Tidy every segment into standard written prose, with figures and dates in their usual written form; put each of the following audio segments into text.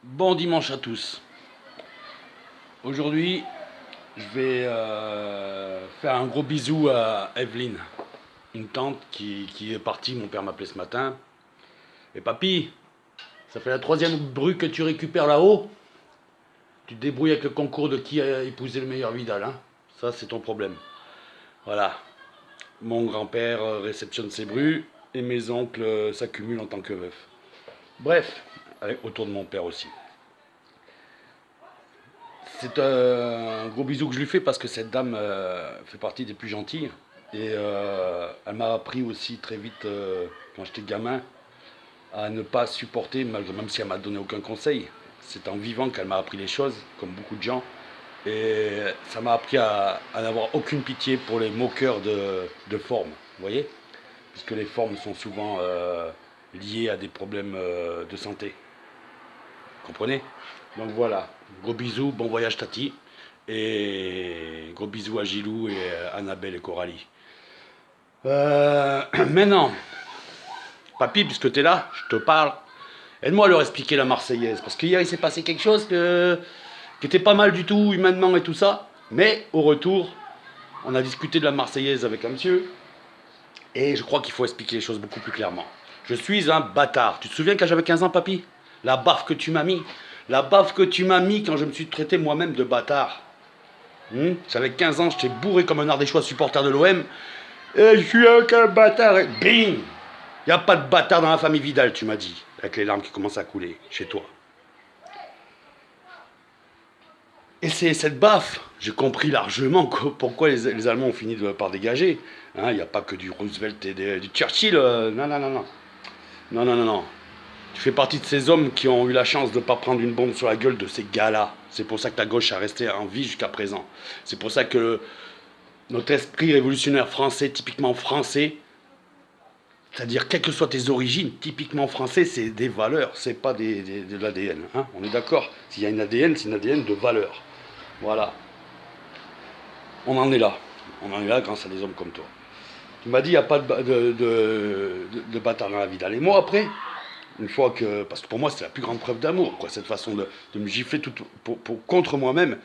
Bon dimanche à tous. Aujourd'hui, je vais faire un gros bisou à Evelyne, une tante qui est partie. Mon père m'appelait ce matin. Et papy, ça fait la troisième bru que tu récupères là-haut. Tu te débrouilles avec le concours de qui a épousé le meilleur Vidal. Hein. Ça, c'est ton problème. Voilà. Mon grand-père réceptionne ses brus et mes oncles s'accumulent en tant que veufs. Bref, autour de mon père aussi. C'est un gros bisou que je lui fais parce que cette dame fait partie des plus gentilles. Et elle m'a appris aussi très vite, quand j'étais gamin, à ne pas supporter, même si elle m'a donné aucun conseil. C'est en vivant qu'elle m'a appris les choses, comme beaucoup de gens. Et ça m'a appris à n'avoir aucune pitié pour les moqueurs de forme, vous voyez. Puisque les formes sont souvent liées à des problèmes de santé. Comprenez? Donc voilà, gros bisous, bon voyage Tati, et gros bisous à Gilou et Annabelle et Coralie. Maintenant, papy, puisque tu es là, je te parle, aide-moi à leur expliquer la Marseillaise, parce qu'hier il s'est passé quelque chose qui était pas mal du tout, humainement et tout ça, mais au retour, on a discuté de la Marseillaise avec un monsieur, et je crois qu'il faut expliquer les choses beaucoup plus clairement. Je suis un bâtard. Tu te souviens quand j'avais 15 ans, papy? La baffe que tu m'as mis. La baffe que tu m'as mis quand je me suis traité moi-même de bâtard. J'avais 15 ans, j'étais bourré comme un ardéchois supporter de l'OM. Et je suis un bâtard. Et bing! Il n'y a pas de bâtard dans la famille Vidal, tu m'as dit. Avec les larmes qui commencent à couler chez toi. Et c'est cette baffe, j'ai compris largement pourquoi les Allemands ont fini par dégager. Il n'y a pas que du Roosevelt et du Churchill. Non, non, non, non. Non, non, non, non. Tu fais partie de ces hommes qui ont eu la chance de ne pas prendre une bombe sur la gueule de ces gars-là. C'est pour ça que la gauche a resté en vie jusqu'à présent. C'est pour ça que notre esprit révolutionnaire français, typiquement français, c'est-à-dire quelles que soient tes origines, typiquement français, c'est des valeurs, c'est pas de l'ADN. Hein, on est d'accord? S'il y a une ADN, c'est une ADN de valeurs. Voilà. On en est là. On en est là grâce à des hommes comme toi. Tu m'as dit, il n'y a pas de bâtard dans la vie. Et moi, après, une fois que. Parce que pour moi, c'est la plus grande preuve d'amour, quoi, cette façon de me gifler tout, contre moi-même,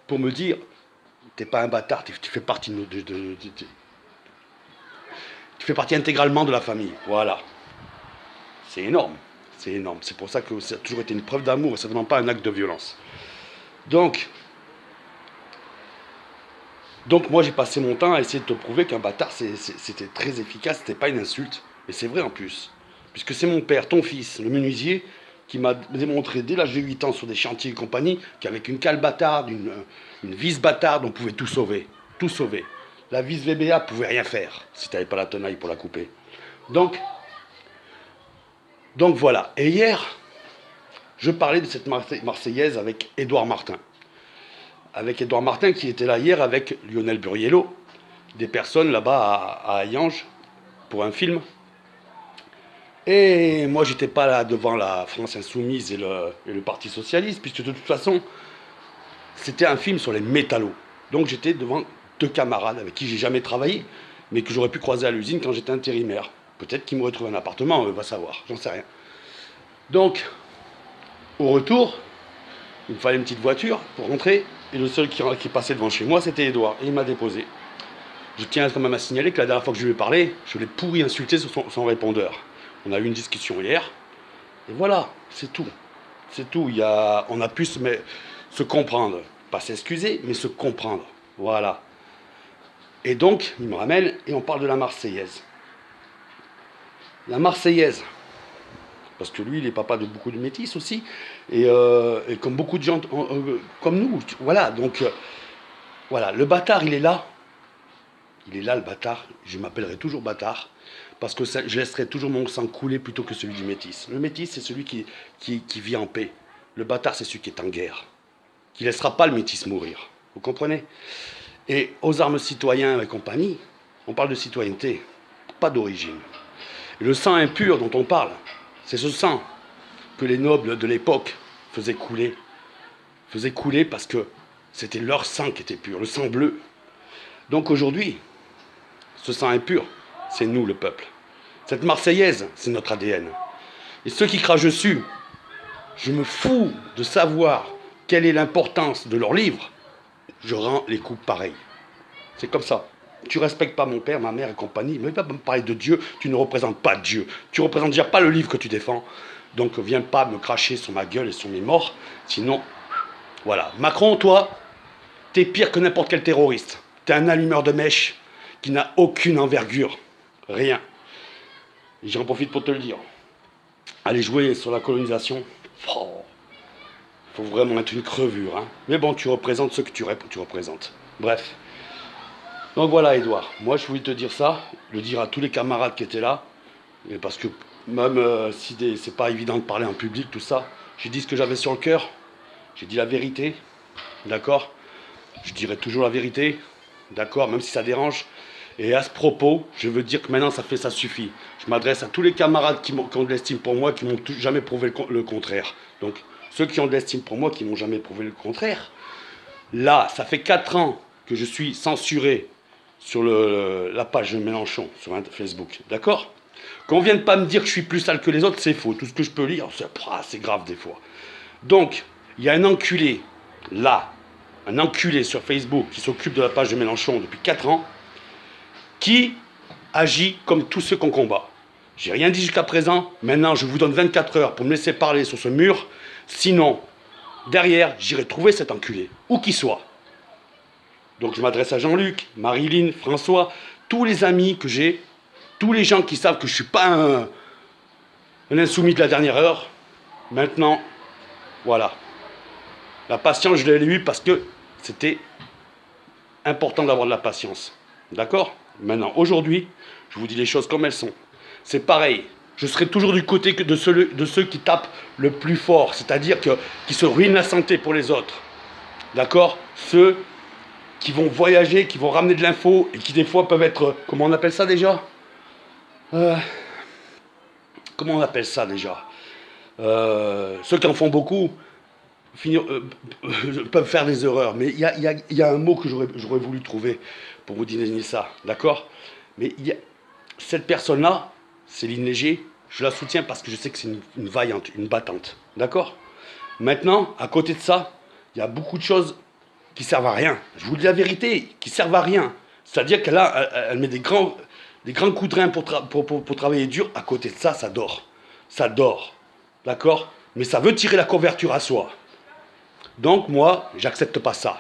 pour me dire, t'es pas un bâtard, tu fais partie tu fais partie intégralement de la famille. Voilà. C'est énorme. C'est énorme. C'est pour ça que ça a toujours été une preuve d'amour et ça ne demande pas un acte de violence. Donc moi j'ai passé mon temps à essayer de te prouver qu'un bâtard c'était très efficace, c'était pas une insulte. Et c'est vrai en plus. Puisque c'est mon père, ton fils, le menuisier, qui m'a démontré dès l'âge de 8 ans sur des chantiers et compagnie qu'avec une cale bâtarde, une vis bâtarde, on pouvait tout sauver. Tout sauver. La vis VBA pouvait rien faire si tu n'avais pas la tenaille pour la couper. Donc voilà. Et hier, je parlais de cette Marseillaise avec Édouard Martin. Avec Édouard Martin qui était là hier avec Lionel Buriello, des personnes là-bas à Hayange pour un film. Et moi, j'étais pas là devant la France Insoumise et le Parti Socialiste, puisque de toute façon, c'était un film sur les métallos. Donc j'étais devant deux camarades avec qui j'ai jamais travaillé, mais que j'aurais pu croiser à l'usine quand j'étais intérimaire. Peut-être qu'ils m'auraient trouvé un appartement, on va savoir, j'en sais rien. Donc, au retour, il me fallait une petite voiture pour rentrer, et le seul qui passait devant chez moi, c'était Edouard, et il m'a déposé. Je tiens quand même à signaler que la dernière fois que je lui ai parlé, je l'ai pourri insulté sur son répondeur. On a eu une discussion hier, et voilà, c'est tout. C'est tout, on a pu se comprendre. Pas s'excuser, mais se comprendre. Voilà. Et donc, il me ramène, et on parle de la Marseillaise. La Marseillaise, parce que lui, il est papa de beaucoup de métis aussi, et comme beaucoup de gens, comme nous, voilà, donc, voilà, le bâtard, il est là. Il est là, le bâtard. Je m'appellerai toujours bâtard, parce que je laisserai toujours mon sang couler plutôt que celui du métis. Le métis, c'est celui qui vit en paix. Le bâtard, c'est celui qui est en guerre, qui ne laissera pas le métis mourir. Vous comprenez? Et aux armes citoyens et compagnie, on parle de citoyenneté, pas d'origine. Et le sang impur dont on parle, c'est ce sang que les nobles de l'époque faisaient couler. Faisaient couler parce que c'était leur sang qui était pur, le sang bleu. Donc aujourd'hui, ce sang impur, c'est nous le peuple. Cette Marseillaise, c'est notre ADN. Et ceux qui crachent dessus, je me fous de savoir quelle est l'importance de leurs livres, je rends les coups pareils. C'est comme ça. Tu respectes pas mon père, ma mère et compagnie, mais pas me parler de Dieu, tu ne représentes pas Dieu. Tu représentes déjà pas le livre que tu défends. Donc viens pas me cracher sur ma gueule et sur mes morts, sinon, voilà. Macron, toi, t'es pire que n'importe quel terroriste. T'es un allumeur de mèche qui n'a aucune envergure. Rien. Et j'en profite pour te le dire. Aller jouer sur la colonisation, oh, faut vraiment être une crevure. Hein. Mais bon, tu représentes ce que tu représentes. Bref. Donc voilà, Edouard. Moi, je voulais te dire ça, le dire à tous les camarades qui étaient là. Et parce que même si c'est pas évident de parler en public, tout ça, j'ai dit ce que j'avais sur le cœur. J'ai dit la vérité. D'accord? Je dirai toujours la vérité. D'accord? Même si ça dérange. Et à ce propos, je veux dire que maintenant, ça suffit. Je m'adresse à tous les camarades qui ont de l'estime pour moi, qui m'ont jamais prouvé le contraire. Donc, ceux qui ont de l'estime pour moi, qui m'ont jamais prouvé le contraire. Là, ça fait 4 ans que je suis censuré sur la page de Mélenchon, sur Facebook. D'accord? Qu'on vienne pas me dire que je suis plus sale que les autres, c'est faux. Tout ce que je peux lire, c'est grave des fois. Donc, il y a un enculé, là, un enculé sur Facebook, qui s'occupe de la page de Mélenchon depuis 4 ans, qui agit comme tous ceux qu'on combat. J'ai rien dit jusqu'à présent, maintenant je vous donne 24 heures pour me laisser parler sur ce mur, sinon, derrière, j'irai trouver cet enculé, où qu'il soit. Donc je m'adresse à Jean-Luc, Marilyn, François, tous les amis que j'ai, tous les gens qui savent que je ne suis pas un insoumis de la dernière heure. Maintenant, voilà. La patience, je l'ai eue parce que c'était important d'avoir de la patience. D'accord? Maintenant, aujourd'hui, je vous dis les choses comme elles sont. C'est pareil. Je serai toujours du côté de ceux qui tapent le plus fort, c'est-à-dire qui se ruinent la santé pour les autres. D'accord? Ceux qui vont voyager, qui vont ramener de l'info et qui des fois peuvent être, comment on appelle ça déjà? Comment on appelle ça déjà? Ceux qui en font beaucoup peuvent faire des erreurs. Mais il y a un mot que j'aurais voulu trouver pour vous désigner ça, d'accord? Mais cette personne-là, Céline Léger, je la soutiens parce que je sais que c'est une vaillante, une battante, d'accord? Maintenant, à côté de ça, il y a beaucoup de choses qui servent à rien. Je vous dis la vérité, qui servent à rien. C'est-à-dire qu'elle elle met des grands coups de rein pour travailler dur. À côté de ça, ça dort. Ça dort. D'accord? Mais ça veut tirer la couverture à soi. Donc moi, j'accepte pas ça.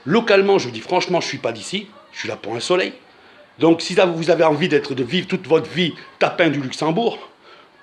Localement, je vous dis franchement, je suis pas d'ici. Je suis là pour un soleil. Donc si vous avez envie de vivre toute votre vie tapin du Luxembourg,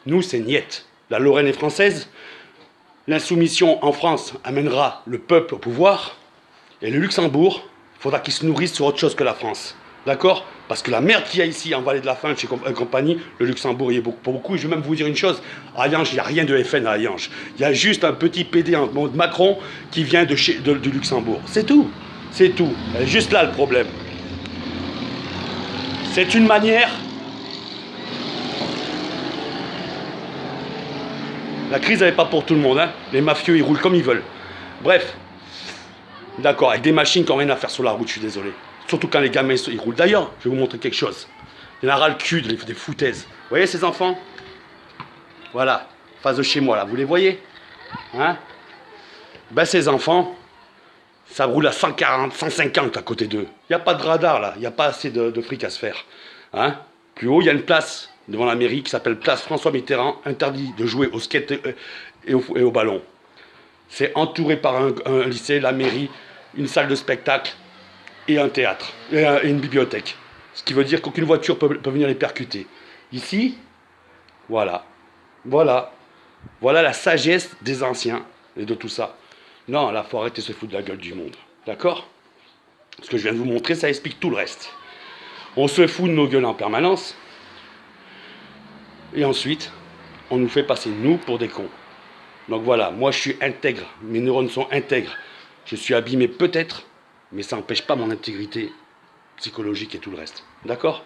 nous, c'est niette. La Lorraine est française. L'insoumission en France amènera le peuple au pouvoir. Et le Luxembourg, il faudra qu'il se nourrisse sur autre chose que la France. D'accord? Parce que la merde qu'il y a ici en Vallée de la Fin, chez compagnie, le Luxembourg y est pour beaucoup. Et je vais même vous dire une chose, à Hayange, il n'y a rien de FN à Hayange. Il y a juste un petit PD en mode Macron qui vient du Luxembourg. C'est tout. C'est tout. Juste là le problème. C'est une manière. La crise n'est pas pour tout le monde. Hein. Les mafieux, ils roulent comme ils veulent. Bref. D'accord, avec des machines qui n'ont rien à faire sur la route, je suis désolé. Surtout quand les gamins ils roulent. D'ailleurs, je vais vous montrer quelque chose. Il y en a ras le cul des foutaises. Vous voyez ces enfants? Voilà, face de chez moi là, vous les voyez? Hein? Ben ces enfants, ça roule à 140, 150 à côté d'eux. Il n'y a pas de radar là, il n'y a pas assez de fric à se faire. Hein? Plus haut, il y a une place devant la mairie qui s'appelle Place François Mitterrand, interdit de jouer au skate et au ballon. C'est entouré par un lycée, la mairie, une salle de spectacle et un théâtre, et une bibliothèque. Ce qui veut dire qu'aucune voiture peut venir les percuter. Ici, voilà. Voilà la sagesse des anciens et de tout ça. Non, là, il faut arrêter de se foutre de la gueule du monde. D'accord? Ce que je viens de vous montrer, ça explique tout le reste. On se fout de nos gueules en permanence. Et ensuite, on nous fait passer nous pour des cons. Donc voilà, moi je suis intègre, mes neurones sont intègres. Je suis abîmé peut-être, mais ça n'empêche pas mon intégrité psychologique et tout le reste. D'accord?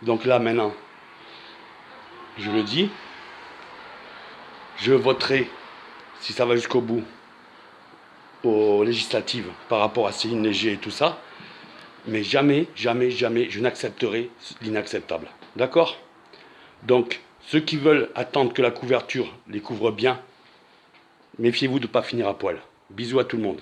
Donc là maintenant, je le dis, je voterai, si ça va jusqu'au bout, aux législatives par rapport à Céline Léger et tout ça, mais jamais, jamais, jamais je n'accepterai l'inacceptable. D'accord? Donc, ceux qui veulent attendre que la couverture les couvre bien, méfiez-vous de ne pas finir à poil. Bisous à tout le monde.